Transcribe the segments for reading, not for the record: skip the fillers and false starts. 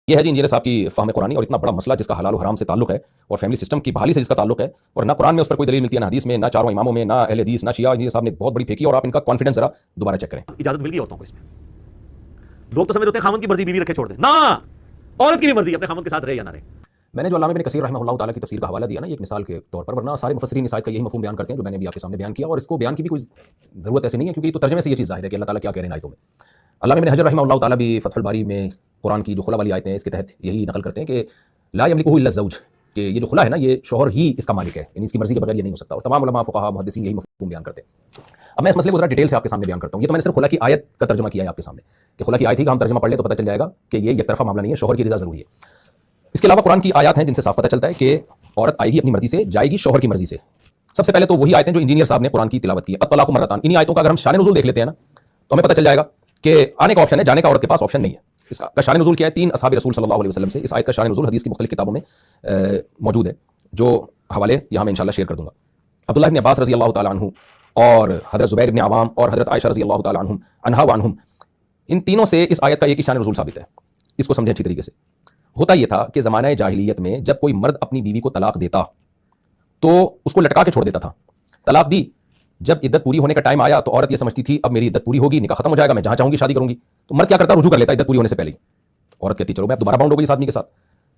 یہ ہے جی انجینئر صاحب کی فہم قرآنی اور اتنا بڑا مسئلہ جس کا حلال و حرام سے تعلق ہے اور فیملی سسٹم کی بحالی سے جس کا تعلق ہے، اور نہ قرآن میں اس پر کوئی دلیل ملتی ہے، نہ حدیث میں، نہ چاروں اماموں میں، نہ اہل حدیث، نہ شیعہ. انجینئر صاحب نے بہت بڑی پھینکی اور آپ ان کا کانفیڈنس ذرا دوبارہ چیک کریں. اجازت مل گئی عورتوں کو اس میں. لوگ تو سمجھ ہوتے ہیں خامن کی مرضی بیوی رکھے چھوڑ دیں، نہ عورت کی بھی مرضی اپنے خامن کے ساتھ رہے یا نہ رہے. میں نے جو علامہ ابن کثیر رحمہ اللہ تعالیٰ کی تفسیر کا حوالہ دیا نا، یہ ایک مثال کے طور پر، ورنہ سارے مفسرین اس آیت کا یہی مفہوم بیان کرتے ہیں جو میں نے بھی آپ کے سامنے بیان کیا، اور اس کو بیان کی بھی کوئی ضرورت ایسی نہیں ہے، کیونکہ یہ تو ترجمے سے یہ چیز ظاہر ہے کہ اللہ تعالیٰ کیا کہہ رہے ہیں آیتوں میں. علامہ ابن حجر رحمہ اللہ تعالیٰ بھی فتح الباری میں قرآن کی جو خلا والی آیتیں ہیں اس کے تحت یہی نقل کرتے ہیں کہ لا یملکہ الا الزوج، کہ یہ جو خلا ہے نا یہ شوہر ہی اس کا مالک ہے، یعنی اس کی مرضی کے بغیر یہ نہیں ہو سکتا. اور تمام علماء فقہاء محدثین یہی مفہوم بیان کرتے ہیں. اب میں اس مسئلے کو ذرا ڈیٹیل سے آپ کے سامنے بیان کرتا ہوں. یہ تو میں نے صرف خلا کی آیت کا ترجمہ کیا ہے آپ کے سامنے، کہ خلا کی آیت ہی کا ہم ترجمہ پڑھ لیں تو پتہ چل جائے گا کہ یہ یک طرفہ معاملہ نہیں ہے، شوہر کی رضا ضروری ہے. اس کے علاوہ قرآن کی آیات ہیں جن سے صاف پتہ چلتا ہے کہ عورت آئے گی اپنی مرضی سے، جائے گی شوہر کی مرضی سے. سب سے پہلے تو وہی آیتیں جو انجینئر صاحب نے قرآن کی تلاوت کی ہے، الطلاق مرتان. انہی آیتوں کا اگر ہم شان نزول دیکھ لیتے ہیں نا تو ہمیں پتہ چل جائے گا کہ آنے کا آپشن ہے، جانے کا عورت کے پاس آپشن نہیں ہے. اس کا شان نزول کیا ہے؟ 3 اصحاب رسول صلی اللہ علیہ وسلم سے اس آیت کا شان نزول حدیث کی مختلف کتابوں میں موجود ہے، جو حوالے یہاں میں انشاءاللہ شیئر کر دوں گا. عبداللہ بن عباس رضی اللہ تعالیٰ عنہ اور حضرت زبیر بن عوام اور حضرت عائشہ رضی اللہ تعالیٰ عنہا وعنہم، ان تینوں سے اس آیت کا ایک ہی شان نزول ثابت ہے. اس کو سمجھیں اچھی طریقے سے. ہوتا یہ تھا کہ زمانہ جاہلیت میں جب کوئی مرد اپنی بیوی کو طلاق دیتا تو اس کو لٹکا کے چھوڑ دیتا تھا. طلاق دی، جب عدت پوری ہونے کا ٹائم آیا تو عورت یہ سمجھتی تھی اب میری عدت پوری ہوگی، نکاح ختم ہو جائے گا، میں جہاں چاہوں گی شادی کروں گی. تو مرد کیا کرتا؟ رجوع کر لیتا عدت پوری ہونے سے پہلے ہی. عورت کہتی چلو میں اب دوبارہ باؤنڈ ہو گئی اس آدمی کے ساتھ.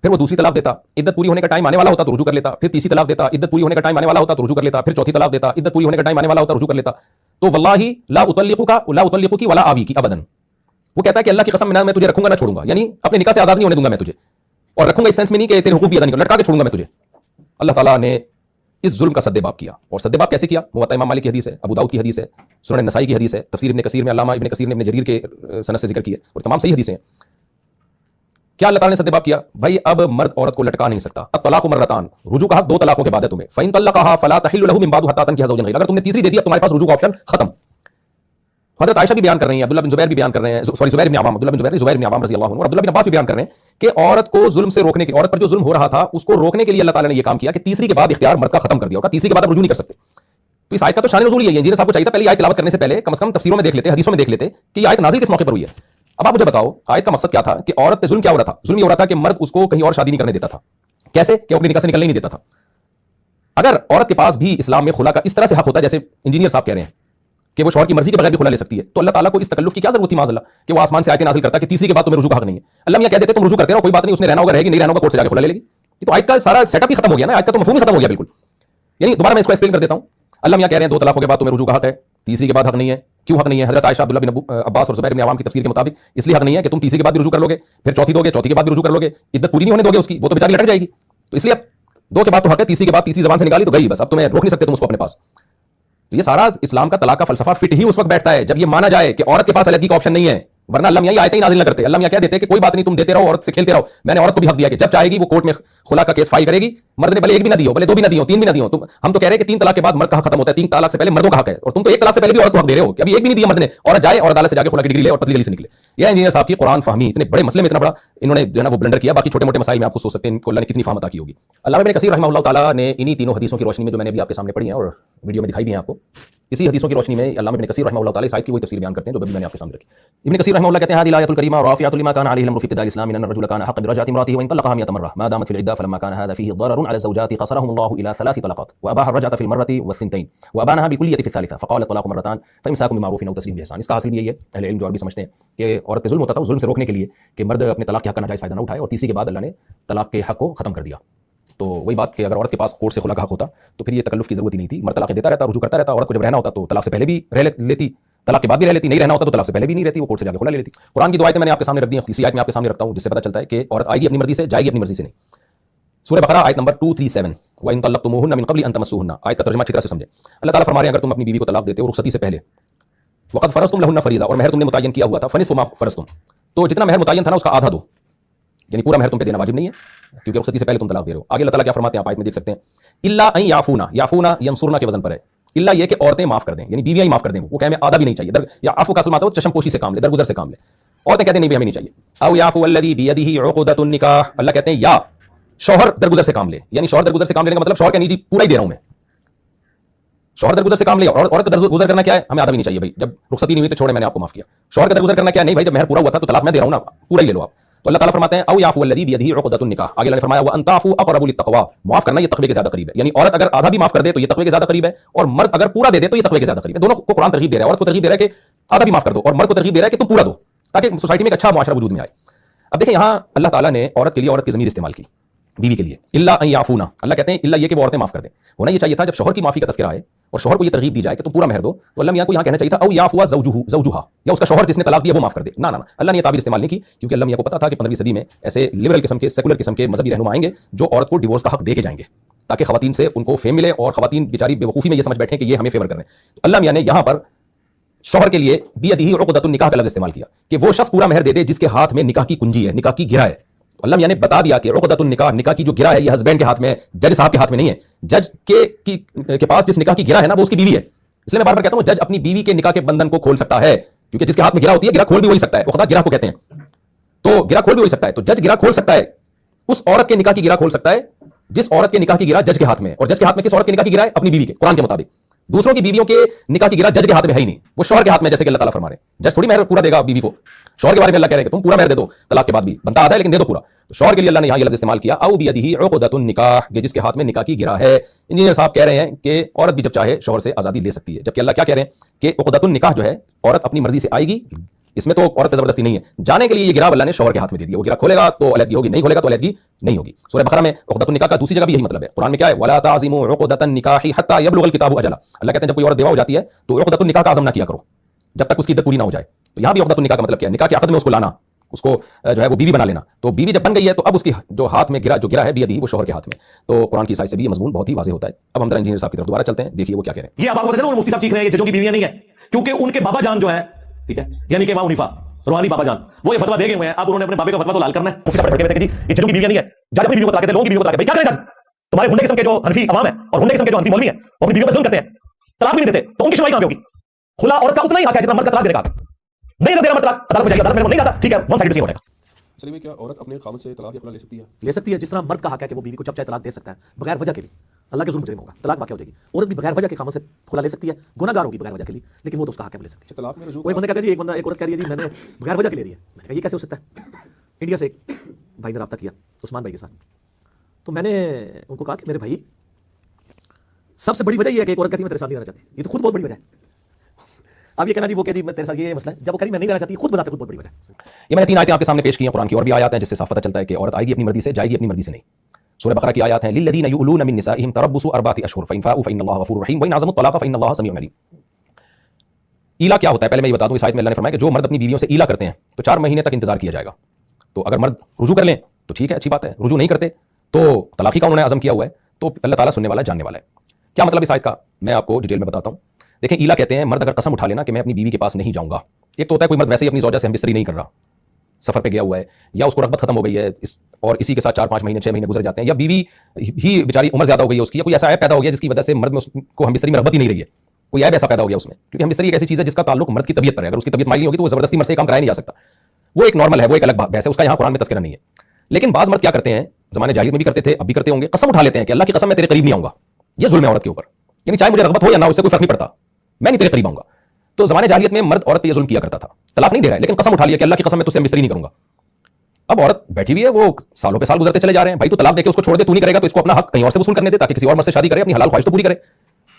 پھر وہ دوسری طلاق دیتا، عدت پوری ہونے کا ٹائم آنے والا ہوتا تو رجوع کر لیتا. پھر تیسری طلاق دیتا، عدت پوری ہونے کا ٹائم آنے والا ہوتا تو رجوع کر لیتا. پھر چوتھی طلاق دیتا، عدت پوری ہونے کا ٹائم آنے والا ہوتا رجوع کر لیتا. تو واللہ لا اطلقک ولا آوی کی ابدا. وہ کہتا ہے کہ اللہ کی قسم میں تجھے رکھوں گا نہ چھوڑوں گا، یعنی اپنے نکاح سے آزاد نہیں ہونے دوں گا میں تجھے، اور رکھوں گا اس سینس میں نہیں کہ تیرے حقوق بھی ادا نہیں کروں، لٹکا کے چھوڑوں گا میں تجھے. اللہ تعالیٰ نے اس ظلم کا سدباب کیا. اور سدباب کیسے کیا؟ موطا امام مالک کی حدیث ہے، ابو داؤد کی حدیث ہے، سنن نسائی کی حدیث ہے، تفسیر ابن کثیر میں علامہ ابن کثیر نے ابن جریر کے سند سے ذکر کی ہے، اور تمام صحیح حدیثیں ہیں. کیا اللہ تعالیٰ نے سدباب کیا؟ بھائی اب مرد عورت کو لٹکا نہیں سکتا. الطلاق مرتان، رجوع کا حق 2 طلاقوں کے بعد ہے تمہیں. فإن طلقها فلا تحل له من بعد حتى تنكح زوجا غيره. اگر تم نے تیسری دے دی اب تمہارے پاس رجوع کا آپشن ختم. حضرت عائشہ بھی بیان کر رہی ہیں، عبداللہ بن زبیر بھی بیان کر رہے ہیں، زبیر بن عوام، عبداللہ بن زبیر بن عوام رضی اللہ عنہ، اور عبداللہ بن عباس بھی بیان کر رہے ہیں کہ عورت کو ظلم سے روکنے کے، عورت پر جو ظلم ہو رہا تھا اس کو روکنے کے لیے اللہ تعالیٰ نے یہ کام کیا کہ تیسری کے بعد اختیار مرد کا ختم کر دیا، اور تیسری کے بعد اب رجوع نہیں کر سکتے. تو اس آیت کا تو شان نزول یہ ہے. انجینئر صاحب کو چاہیے تھا پہلے آیت تلاوت کرنے سے پہلے کم از کم تفسیروں میں دیکھ لیتے، حدیثوں میں دیکھ لیتے کہ یہ آیت نازل کس موقع پر ہوئی ہے. اب آپ مجھے بتاؤ آیت کا مقصد کیا تھا؟ کہ عورت پہ ظلم کیا ہو رہا تھا؟ ظلم یہ ہو رہا تھا کہ مرد اس کو کہیں اور شادی نہیں کرنے دیتا تھا. کیسے؟ کہ اپنی نکاح سے نکلنے نہیں دیتا تھا. اگر عورت کے پاس بھی اسلام میں خلا کا اس طرح سے حق ہوتا ہے جیسے انجینئر صاحب کہہ رہے ہیں کہ وہ شوہر کی مرضی کے بغیر بھی خلا لے سکتی ہے، تو اللہ تعالیٰ کو اس تکلف کی کیا ضرورت تھی معاذ اللہ کہ وہ آسمان سے آیتیں نازل کرتا کہ تیسری کے بعد تمہیں رجوع کا حق نہیں ہے. اللہ میاں کہہ دیتے تم رجوع کرتے رہو، کوئی بات نہیں، اس نے رہنا ہوگا رہے گی، نہیں رہنا ہوگا کورٹ سے جا کے خلا لے لے گی. یہ تو آیت کا سارا سیٹ اپ ہی ختم ہو گیا نا، آیت کا تو مفہوم ہی ختم ہو گیا بالکل. یعنی دوبارہ میں اس کو ایکسپلین کر دیتا ہوں. اللہ میاں کہہ رہے ہیں 2 طلاقوں کے بعد تمہیں رجوع کا حق ہے، تیسری کے بعد حق نہیں ہے. کیوں حق نہیں ہے؟ حضرت عائشہ، عبداللہ بن عباس اور زبیر بن عوام کی تفسیر کے مطابق اس لیے حق نہیں ہے کہ تم تیسری کے بعد بھی رجوع کر لوگے، پھر چوتھی دو گے، چوتھی کے بعد بھی رجوع کر لوگے، عدت پوری نہیں ہونے دو گے اس کی، وہ تو بیچاری لٹک جائے گی. تو اس لیے اب 2 کے بعد تو حق ہے، تیسری کے بعد تیسری زبان سے نکالی تو گئی بس، اب تمہیں روک نہیں سکتے تم اس کو اپنے پاس. تو یہ سارا اسلام کا طلاق کا فلسفہ فٹ ہی اس وقت بیٹھتا ہے جب یہ مانا جائے کہ عورت کے پاس علیحدگی کا آپشن نہیں ہے. ورنہ اللہ میاں یہ آیتیں ہی نازل نہ کرتے. اللہ میاں کہہ دیتے کہ کوئی بات نہیں، تم دیتے رہو، عورت سے کھیلتے رہو. میں نے عورت کو بھی حق دیا کہ جب چاہے گی وہ کورٹ میں خلا کا کیس فائل کرے گی. مرد نے بھلے 1 بھی نہ دی ہو، بھلے 2 بھی نہ دی ہو، 3 بھی نہ دی ہو. ہم تو کہہ رہے ہیں کہ 3 طلاق کے بعد مرد کا حق ختم ہوتا ہے، 3 طلاق سے پہلے مردوں کا حق ہے. اور تم تو 1 طلاق سے پہلے بھی عورت کو حق دے رہے ہو کہ ابھی 1 بھی نہیں دیا مرد نے، عورت جائے اور عدالت سے جا کے خلا کی ڈگری لے اور پتلی گلی سے نکلے. یہ انجینئر صاحب کی قرآن فہمی اتنے بڑے مسئلے میں اتنا بڑا انہوں نے جو ہے نا وہ بلنڈر کیا. باقی چھوٹے موٹے مسائل میں آپ کو سوچ سکتے ہیں ان کو اللہ نے کتنی فہم عطا کی ہوگی. علامہ ابن کثیر رحمہ اللہ تعالیٰ نے انہی تینوں حدیثوں کی روشنی میں جو میں نے بھی آپ کے سامنے پڑھی ہیں اور ویڈیو میں دکھائی بھی ہیں آپ کو، اسی حدیثوں کی روشنی میں علامہ ابن کثیر رحمہ اللہ تعالیٰ اس آیت کی وہی تفسیر بیان کرتے ہیں جو ابھی میں نے آپ کے سامنے رکھی. ابن کثیر رحمہ اللہ کہتے ہیں هذه الآية الكريمة رافعة لما كان عليه الأمر في ابتداء الإسلام من أن الرجل كان أحق برجعة امرأته وإن طلقها 100 مرة ما دامت في العدة فلما كان هذا فيه ضرر على الزوجات قصرهم الله إلى 3 طلقات وأباح الرجعة في المرة والثنتين وأبانها بالكلية في الثالثة فقال الطلاق مرتان فإمساك بمعروف أو تسريح بإحسان. اس کا حاصل بھی یہی ہے، اہل علم جو عربی سمجھتے ہیں کہ عورت پہ ظلم ہوتا تھا، ظلم سے روکنے کے لیے کہ مرد اپنے طلاق کے حق کا ناجائز فائدہ نہ اٹھائے، اور تیسری کے بعد اللہ نے طلاق کے حق کو ختم کر دیا. تو وہی بات کہ اگر عورت کے پاس کورٹ سے خلا کا حق ہوتا تو پھر یہ تکلف کی ضرورت ہی نہیں تھی. مرد طلاق دیتا رہتا، رجوع کرتا رہتا. عورت کو جب رہنا ہوتا تو طلاق سے پہلے بھی رہ لیتی، طلاق کے بعد بھی رہ لیتی. نہیں رہنا ہوتا تو طلاق سے پہلے بھی نہیں رہتی، وہ کورٹ سے جا کے خلا لے لیتی. قرآن کی 2 آیتیں میں نے آپ کے سامنے رکھ دی ہیں، تیسری آیت میں آپ کے سامنے رکھتا ہوں جس سے پتہ چلتا ہے کہ عورت آئے گی اپنی مرضی سے، جائے گی اپنی مرضی سے نہیں. سورہ بقرہ آیت نمبر 237 وَإِن طَلَّقْتُمُوهُنَّ مِن قَبْلِ أَن تَمَسُّوهُنَّ. آیت کا ترجمہ اچھی طرح سے سمجھیں. اللہ تعالیٰ فرما رہے ہیں اگر تم اپنی بیوی کو طلاق دیتے ہو رخصتی سے پہلے، وَقَدْ فَرَضْتُمْ لَهُنَّ فَرِيضَةً، اور مہر تم نے متعین کیا ہوا تھا، فَنِصْفُ مَا فَرَضْتُمْ، تو جتنا مہر متعین تھا نا اس کا آدھا دو، یعنی پورا مہر تم پہ دینا واجب نہیں ہے کیونکہ رخصتی سے پہلے تم طلاق دے رہے ہو. آگے اللہ تعالیٰ کیا فرماتے ہیں آپ آیت میں دیکھ سکتے ہیں، الا ان یعفونا، یعفونا ینصرنا کے وزن پر ہے. الا یہ کہ عورتیں معاف کر دیں، یعنی بیویاں ہی معاف کر دیں. وہ کہیں آدھا بھی نہیں چاہیے، یا عفو کا اصل معنی ہے چشم پوشی سے کام لے، درگزر سے کام لے. عورتیں کہتے ہیں نہیں بھی ہمیں نہیں چاہیے. او یعفو الذی بیدہ عقدۃ النکاح، اللہ کہتے ہیں یا شوہر درگزر سے کام لے، یعنی شوہر درگزر سے کام لینے کا مطلب شوہر کا نہیں جی پورا ہی دے رہا ہوں میں. شوہر درگزر سے کام لے، اور عورت کا درگزر کرنا کیا ہے؟ ہمیں آدھا بھی نہیں چاہیے بھائی، جب رخصتی نہیں ہوئی تو چھوڑے میں نے آپ کو معاف کیا. شوہر کا درگزر کرنا کیا نہیں بھائی، جب مہر پورا ہوا تھا تو طلاق میں دے رہا ہوں نا، پورا ہی لے لو آپ. تو اللہ تعالیٰ فرماتے ہیں او یعفو الذی بیدہ عقدۃ النکاح، آگے اللہ نے فرمایا وان تعفوا اقرب للتقوی، معاف کرنا یہ تقوی کے زیادہ قریب ہے، یعنی عورت اگر آدھا بھی معاف کر دے تو یہ تقوی کے زیادہ قریب ہے، اور مرد اگر پورا دے دے تو یہ تقوی کے زیادہ قریب ہے. دونوں کو قرآن ترغیب دے رہا ہے، عورت کو ترغیب دے رہا ہے کہ آدھا بھی معاف کر دو، اور مرد کو ترغیب دے رہا ہے کہ تم پورا دو، تاکہ سوسائٹی میں ایک اچھا معاشرہ وجود میں آئے. اب دیکھیں یہاں اللہ تعالیٰ نے عورت کے لیے عورت کی ضمیر استعمال کی، بیوی کے لیے، الا ان یعفونا، اللہ کہتے ہیں الا یہ کہ وہ عورتیں معاف کر دیں. ہونا یہ چاہیے تھا جب شوہر کی معافی کا تذکرہ آئے اور شوہر کو یہ ترغیب دی جائے کہ تم پورا مہر دو، تو اللہ میاں کو یہاں کہنا چاہیے تھا او یعفو زوجہا، یا اس کا شوہر جس نے طلاق دیا وہ معاف کر دے. نہ اللہ نے یہ تعبیر استعمال نہیں کی، کیونکہ اللہ میاں کو پتا تھا کہ 15ویں صدی میں ایسے لبرل قسم کے سیکولر قسم کے مذہبی رہنما آئیں گے جو عورت کو ڈیورس کا حق دے کے جائیں گے، تاکہ خواتین سے ان کو فیم ملے اور خواتین بیچاری بے وقوفی میں یہ سمجھ بیٹھیں کہ یہ ہمیں فیور کر رہے ہیں. تو اللہ میاں نے یہاں پر شوہر کے لیے بیدہ عقدۃ النکاح کا لفظ استعمال کیا کہ وہ شخص پورا مہر دے دے جس کے ہاتھ میں نکاح کی کنجی ہے، نکاح کی گرہ ہے. اللہ میاں نے بتا دیا کہ عقدۃ النکاح، نکاح کی جو گرہ ہے یہ ہسبینڈ کے ہاتھ میں، جج صاحب کے ہاتھ میں نہیں ہے. جج کے پاس جس نکاح کی گرہ ہے نا وہ اس کی بیوی ہے. اس لیے میں بار بار کہتا ہوں جج اپنی بیوی کے نکاح کے بندھن کو کھول سکتا ہے، کیونکہ جس کے ہاتھ میں گرہ ہوتی ہے گرہ کھول بھی وہی سکتا ہے، وہ خدا گرہ کو کہتے ہیں، تو گرہ کھول بھی وہی سکتا ہے. تو جج گرہ کھول سکتا ہے، اس عورت کے نکاح کی گرہ کھول سکتا ہے جس عورت کے نکاح کی گرہ جج کے ہاتھ میں، اور جج کے ہاتھ میں کس عورت کے نکاح کی گرہ ہے؟ اپنی بیوی کے، قرآن کے مطابق. دوسروں کی بیویوں کے نکاح کی گرہ جج کے ہاتھ میں ہے ہی نہیں، وہ شوہر کے ہاتھ میں، جیسے کہ اللہ تعالیٰ فرما رہے ہیں جج تھوڑی مہر پورا دے گا بیوی کو. شوہر کے بارے میں اللہ کہہ رہے ہیں کہ تم پورا مہر دے دو، طلاق کے بعد بھی بنتا آتا ہے لیکن دے دو پورا. تو شوہر کے لیے اللہ نے یہاں یہ لفظ استعمال کیا او بیدہ عقدۃ النکاح، کہ جس کے ہاتھ میں نکاح کی گرہ ہے. انجینئر صاحب کہہ رہے ہیں کہ عورت بھی جب چاہے شوہر سے آزادی لے سکتی ہے، جبکہ اللہ کیا کہہ رہے ہیں کہ عقدۃ النکاح جو ہے عورت اپنی مرضی سے آئے گی، اس میں تو عورت پہ زبردستی نہیں ہے. جانے کے لیے یہ گرہ اللہ نے شوہر کے ہاتھ میں دے دیا، وہ گرہ کھولے گا تو علیحدگی ہوگی، نہیں کھولے گا تو علیحدگی نہیں ہوگی. سورہ بقرہ میں عقدۃ النکاح کا دوسری جگہ بھی یہی مطلب ہے. قرآن میں کیا ہے؟ ولا تعزموا عقدۃ النکاح حتى يبلغ الكتاب اجلہ. اللہ کہتے ہیں جب کوئی عورت بیوہ ہو جاتی ہے تو عقدۃ النکاح کا عزم نہ کیا کرو جب تک اس کی عدت پوری نہ ہو جائے. تو یہاں بھی عقدۃ النکاح کا مطلب کیا ہے؟ نکاح کے عقد میں اس کو لانا، اس کو جو ہے وہ بیوی بنا لینا. تو بیوی جب بن گئی ہے تو اب اس کی جو ہاتھ میں گرہ، جو گرہ ہے بیدہ، وہ شوہر کے ہاتھ میں. تو قرآن کی سائز سے بھی یہ مضمون بہت ہی واضح ہوتا ہے. اب ہم ذرا انجینئر صاحب کی طرف دوبارہ چلتے ہیں، دیکھیے وہ کیا کہہ رہے ہیں. یہ اب آپ کو پتہ ہے نا مفتی صاحب ٹھیک رہے ہیں، یہ ججوں کی بیویاں نہیں ہیں، کیونکہ ان کے بابا جان جو ہے، ٹھیک ہے، یعنی کہ امام حنیفہ روحانی بابا جان، وہ یہ فتویٰ دے گئے ہوئے ہیں. اب انہوں نے اپنے بابے کا فتویٰ تو لال کرنا ہے. مفتی صاحب بیٹھ کے جی یہ ججوں کی بیویاں نہیں ہے، جج اپنی بیوی کو طلاق دیتے، لوگوں کی بیوی کو طلاق دیتے. کیا کریں جج؟ تمہارے ہنڈے قسم کے جو حنفی عوام ہے اور ہنڈے قسم کے جو حنفی مولوی ہیں وہ اپنی بیویوں پہ ظلم کرتے ہیں، طلاق بھی نہیں دیتے، تو ان کی سنوائی کہاں پہ ہوگی؟ کھلا عورت کا اتنا ہی حق ہے جتنا مرد کا طلاق دینے کا. نہیں نہ دینا مرد طلاق، عدالت میں جائے گا، عدالت میں نہیں جاتا، ٹھیک ہے، ون سائیڈ ڈیسیژن ہو جائے گا. چلیے کیا عورت اپنے خامد سے طلاق یا خلا لے سکتی ہے؟ لے سکتی ہے، جس طرح مرد کا حق ہے کہ وہ بیوی کو جب چاہے طلاق دے سکتا ہے بغیر وجہ کے لیے. اللہ کے ظلم مجرم ہوگا، طلاق واقع ہو جائے گی. عورت بھی بغیر وجہ کے خامد سے کھلا لے سکتی ہے، گناہ گار ہوگی بغیر وجہ کے لیے، لیکن وہ تو اس کا حق ہے، وہ لے سکتی ہے. طلاق میں رجوع کوئی بندہ کہتا ہے جی، ایک عورت کہہ رہی ہے جی میں نے بغیر وجہ کے لے دی ہے. میں نے کہا یہ کیسے ہو سکتا ہے؟ انڈیا سے ایک بھائی نے رابطہ کیا عثمان بھائی کے ساتھ، تو میں نے ان کو کہا کہ میرے بھائی سب سے بڑی وجہ یہ ہے کہ ایک عورت کہتی ہے میں تیرے ساتھ نہیں رہنا چاہتی، یہ تو خود بہت بڑی وجہ ہے. اب یہ کہنا جی وہ کہ جی میں تیرے ساتھ یہ مسئلہ ہے، جب وہ کہی میں نہیں رہنا چاہتی، خود بتاتے خود بہت بڑی وجہ ہے. یہ میں نے 3 آیتیں آپ کے سامنے پیش کی ہیں، قرآن کی اور بھی آیات ہیں جس سے صاف پتہ چلتا ہے کہ عورت آئے گی اپنی مرضی سے، جائے گی اپنی مرضی سے نہیں. سورہ بقرہ کی آیات ہیں للذین یؤلون من نسائہم تربص 4 اشہر فإن فاؤوا فإن اللہ غفور رحیم وإن عزموا الطلاق فإن اللہ سمیع علیم. ایلا کیا ہوتا ہے پہلے میں یہ بتا دوں. اس آیت میں اللہ نے فرمایا کہ جو مرد اپنی بیویوں سے ایلا کرتے ہیں تو 4 مہینے تک انتظار کیا جائے گا. تو اگر مرد رجوع کر لیں تو ٹھیک ہے، اچھی بات ہے، رجوع نہیں کرتے تو طلاق کا انہوں نے عزم کیا ہوا ہے، تو اللہ تعالیٰ سننے والا جاننے والا ہے. کیا مطلب اس آیت کا میں آپ کو ڈیٹیل میں بتاتا ہوں. دیکھیں ایلا کہتے ہیں مرد اگر قسم اٹھا لینا کہ میں اپنی بیوی کے پاس نہیں جاؤں گا. ایک تو ہوتا ہے کوئی مرد ویسے ہی اپنی زوجہ سے ہم بستری نہیں کر رہا، سفر پہ گیا ہوا ہے، یا اس کو رغبت ختم ہو گئی ہے اور اسی کے ساتھ 4-5 مہینے 6 مہینے گزر جاتے ہیں، یا بیوی ہی بیچاری عمر زیادہ ہو گئی ہے اس کی، یا کوئی ایسا عیب پیدا ہو گیا جس کی وجہ سے مرد میں اس کو ہم بستری میں رغبت ہی نہیں رہی ہے، کوئی عیب ایسا پیدا ہو گیا اس میں. کیونکہ ہم بستری ایک ایسی چیز ہے جس کا تعلق مرد کی طبیعت پر ہے، اگر اس کی طبیعت مائل نہیں ہوگی تو وہ زبردستی مرد سے کام کرایا نہیں جا سکتا. وہ ایک نارمل ہے، وہ ایک الگ بحث ہے، اس کا یہاں قرآن میں تذکرہ نہیں ہے. لیکن بعض مرد کیا کرتے ہیں، زمانے جاہلیت میں بھی کرتے تھے، اب بھی کرتے ہوں گے، قسم اٹھا لیتے ہیں کہ اللہ کی قسم میں تیرے قریب نہیں آؤں گا. یہ ظلم ہے عورت کے اوپر، یعنی چاہے مجھے رغبت ہو یا نہ، اس سے کوئی فرق نہیں پڑتا، میں نہیں تیرے قریب آؤں گا. تو زمانے جاہلیت میں مرد عورت پہ یہ ظلم کیا کرتا تھا، طلاق نہیں دے رہا ہے لیکن قسم اٹھا لیا کہ اللہ کی قسم میں تجھ سے بستری نہیں کروں گا. اب عورت بیٹھی ہوئی ہے، وہ سالوں پہ سال گزرتے چلے جا رہے ہیں، بھائی تو طلاق دے کے اس کو چھوڑ دے، تو نہیں کرے گا تو اس کو اپنا حق کہیں اور سے وصول کرنے دے تاکہ کسی اور مرد سے شادی کرے، اپنی حلال خواہش تو پوری کرے.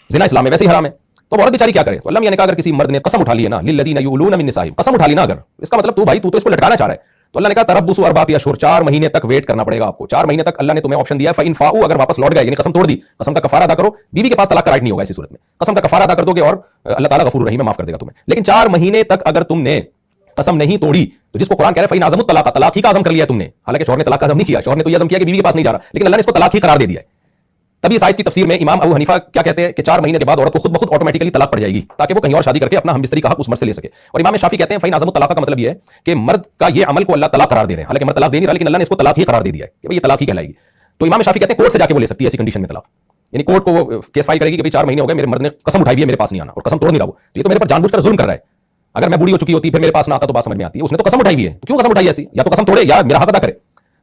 زنا اسلام میں ویسے ہی حرام ہے. تو عورت بیچاری کیا کرے؟ تو اللہ میاں نے کہا اگر کسی مرد نے قسم اٹھا لی ہے نا، للذین یؤلون من نسائہم، قسم اٹھا لی نا اگر، اس کا مطلب تو بھائی تو اس کو لٹکانا چاہ رہا ہے. تو اللہ نے کہا تربصوا 4 اشہر، 4 مہینے تک ویٹ کرنا پڑے گا آپ کو. 4 مہینے تک اللہ نے تمہیں آپشن دیا ہے. فإن فاؤوا، اگر واپس لوٹ گئے یعنی قسم توڑ دی، قسم کا کفارہ ادا کرو. بیوی کے پاس طلاق کا رائٹ نہیں ہوگا ایسی صورت میں، قسم کا کفارہ ادا کر دو گے اور اللہ تعالیٰ غفور رحیم ہے، معاف کر دے گا تمہیں. لیکن 4 مہینے تک اگر تم نے قسم نہیں توڑی تو جس کو قرآن کہہ رہا ہے فإن عزموا الطلاق، طلاق ہی کا عزم کر لیا تم نے. حالانکہ شوہر نے طلاق کا عزم نہیں کیا، شوہر نے تو یہ عزم کیا کہ بیوی کے پاس نہیں جا رہا، لیکن اللہ نے اس کو طلاق ہی قرار دے دیا ہے. تبھی اس آیت کی تفسیر میں امام ابو حنیفہ کیا کہتے ہیں کہ 4 مہینے کے بعد عورت کو خود بخود آٹومیٹکلی طلاق پڑ جائے گی تاکہ وہ کہیں اور شادی کر کے اپنا ہم بستری کا حق اس مرد سے لے سکے. اور امام شافعی کہتے ہیں فإن عزموا الطلاق کا مطلب یہ ہے کہ مرد کا یہ عمل کو اللہ طلاق قرار دے رہے ہیں، حالانکہ مرد طلاق دے نہیں رہا لیکن اللہ نے اس کو طلاق ہی قرار دے دیا ہے کہ بھئی یہ طلاق ہی کہلائے گی. تو امام شافعی کہتے ہیں کورٹ سے جا کے وہ لے سکتی ہے ایسی کنڈیشن میں طلاق، یعنی کورٹ کو وہ کیس فائل کرے گی کہ 4 مہینے ہو گئے، میرے مرد نے قسم اٹھائی ہے میرے پاس نہیں آنا اور قسم توڑ نہیں رہا، وہ یہ تو میرے پر جان بوجھ کر ظلم کر رہا ہے. اگر میں بوڑھی ہو چکی ہوتی پھر میرے پاس نہ آتا تو بات سمجھ میں آتی ہے، اس نے تو قسم اٹھائی ہے، کیوں قسم اٹھائی ایسی؟ یا تو قسم توڑے یا میرا حق ادا کرے.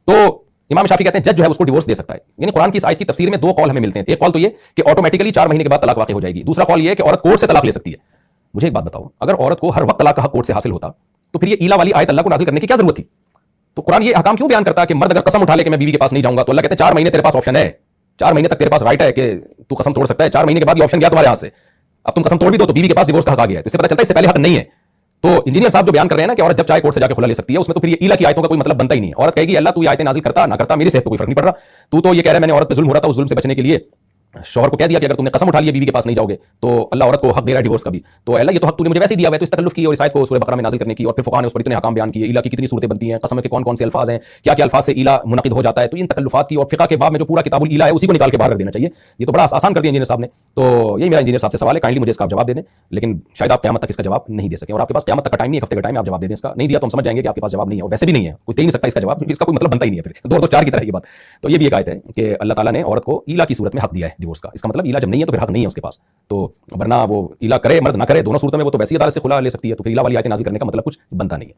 تو امام شافعی کہتے ہیں جج جو ہے اس کو ڈیورس دے سکتا ہے. یعنی قرآن کی اس آیت کی تفسیر میں 2 قول ہمیں ملتے ہیں. ایک قول تو یہ کہ آٹومیٹکلی 4 مہینے کے بعد طلاق واقع ہو جائے گی. دوسرا قول یہ ہے کہ عورت کورٹ سے طلاق لے سکتی ہے. مجھے ایک بات بتاؤ، اگر عورت کو ہر وقت طلاق کا حق کورٹ سے حاصل ہوتا تو پھر یہ ایلا والی آیت اللہ کو نازل کرنے کی کیا ضرورت تھی؟ تو قرآن یہ احکام کیوں بیان کرتا ہے کہ مرد اگر قسم اٹھا لے کہ میں بیوی کے پاس نہیں جاؤں گا تو اللہ کہتے ہیں 4 مہینے تیرے پاس آپشن ہے, 4 مہینے تک تیرے پاس رائٹ ہے کہ تو قسم توڑ سکتا ہے, 4 مہینے کے بعد یہ آپشن گیا تمہارے ہاتھ سے, اب تم قسم توڑ بھی دو تو بیوی کے پاس ڈیورس کا حق آ گیا ہے, تو اس سے پتہ چلتا ہے اس سے پہلے حق نہیں ہے. تو انجینئر صاحب جو بیان کر رہے ہیں نا کہ عورت جب چاہے کورٹ سے جا کے کھلا لے سکتی ہے, اس میں تو پھر یہ ایلا کی آیتوں کا کوئی مطلب بنتا ہی نہیں ہے. عورت کہے گی اللہ تو یہ آیتیں نازل کرتا نہ کرتا میری صحت پہ کوئی فرق نہیں پڑ رہا, تو یہ کہہ رہا ہے میں نے عورت پہ ظلم ہو رہا تھا, اس ظلم سے بچنے کے لیے شوہر کو کہہ دیا کہ اگر تم نے قسم اٹھا لی بیوی کے پاس نہیں جاؤ گے تو اللہ عورت کو حق دے رہا ہے ڈیورس کا بھی, تو اللہ یہ تو حق تو نے مجھے ویسے ہی دیا ہوا ہے, تو اس تکلف کی اور اس آیت کو سورہ بقرہ میں نازل کرنے کی, اور پھر فقہاء نے اس پر اتنے احکام بیان کیے, ایلا کی کتنی صورتیں بنتی ہیں, قسم کے کون کون سے الفاظ ہیں, کیا کیا الفاظ سے ایلا منعقد ہو جاتا ہے, تو ان تکلفات کی اور فقہ کے باب میں جو پورا کتاب الایلا ہے اسی کو نکال کے باہر کر دینا چاہیے. یہ تو بڑا آسان کر دیا انجینئر صاحب نے. تو یہی میرا انجینئر صاحب سے سوال ہے, کائنڈلی مجھے اس کا جواب دے دیں, لیکن شاید آپ قیامت تک اس کا جواب نہیں دے سکیں, اور آپ کے پاس قیامت تک کا ٹائم نہیں ہے, ایک ہفتے کا ٹائم ہے, آپ جواب دے دیں اس کا. نہیں دیا تو ہم سمجھ جائیں گے کہ آپ کے پاس جواب نہیں ہے, اور ویسے بھی نہیں ہے, کوئی دے نہیں سکتا اس کا جواب, کیونکہ اس کا کوئی مطلب بنتا ہی نہیں ہے, پھر 2 اور 2 4 کی طرح یہ بات. تو یہ بھی ایک آیت ہے کہ اللہ تعالیٰ نے عورت کو ایلا کی صورت میں حق دیا ہے ڈیورس کا, اس کا مطلب ایلا جب نہیں ہے تو پھر حق نہیں ہے اس کے پاس. تو ورنہ وہ ایلا کرے مرد نہ کرے دونوں صورتوں میں وہ تو ویسی عدالت سے خلا لے سکتی ہے, تو پھر ایلا والی آیتیں نازل کرنے کا مطلب کچھ بنتا نہیں ہے.